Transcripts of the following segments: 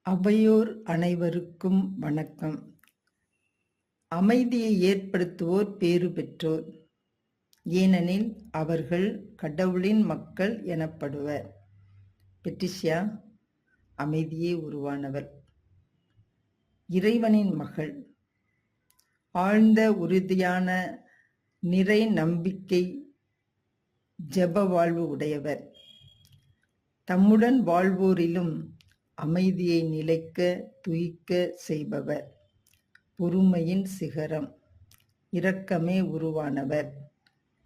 அவையோர் அனைவருக்கும் வணக்கம். அமைதியை ஏற்படுத்துவோர் பேறு பெற்றோர், ஏனெனில் அவர்கள் கடவுளின் மக்கள் எனப்படுவர். பெட்டிஷியா அமைதியே உருவானவள், இறைவனின் மகள், ஆழ்ந்த உறுதியான நிறை நம்பிக்கை ஜெப வாழ்வு உடையவர், தம்முடன் வாழ்வோரிலும் அமைதியை நிலைக்க துயிக்க செய்பவர், பொறுமையின் சிகரம், இரக்கமே உருவானவர்,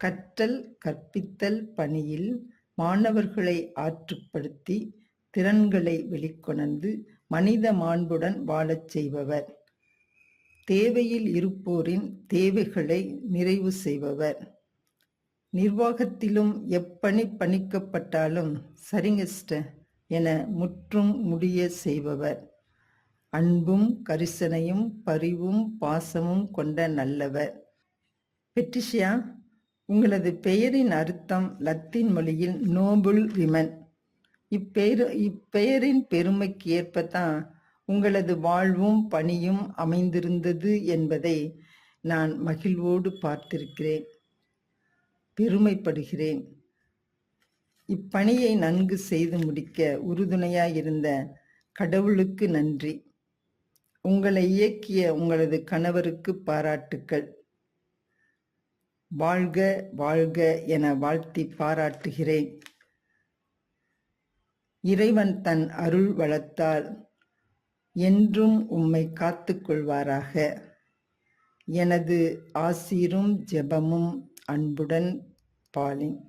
கற்றல் கற்பித்தல் பணியில் மாணவர்களை ஆற்றுப்படுத்தி திறன்களை வெளிக்கொணர்ந்து மனித மாண்புடன் வாழச் செய்பவர், தேவையில் இருப்போரின் தேவைகளை நிறைவு செய்பவர், நிர்வாகத்திலும் எப்பணி பணிக்கப்பட்டாலும் சரிங்க என முற்றும் முடிய செய்பவர், அன்பும் கரிசனையும் பரிவும் பாசமும் கொண்ட நல்லவர். பெட்டிஷியா, உங்களது பெயரின் அர்த்தம் லத்தீன் மொழியில் நோபல் விமன். இப்பெயரின் பெருமைக்கு ஏற்பத்தான் உங்களது வாழ்வும் பணியும் அமைந்திருந்தது என்பதை நான் மகிழ்வோடு பார்த்திருக்கிறேன், பெருமைப்படுகிறேன். இப்பணியை நன்கு செய்து முடிக்க உறுதுணையாயிருந்த கடவுளுக்கு நன்றி. உங்களை இயக்கிய உங்களது கணவருக்கு பாராட்டுக்கள். வாழ்க வாழ்க என வாழ்த்தி பாராட்டுகிறேன். இறைவன் தன் அருள் வளத்தால் என்றும் உம்மை காத்து கொள்வாராக. எனது ஆசீரும் ஜெபமும் அன்புடன் பாலின்.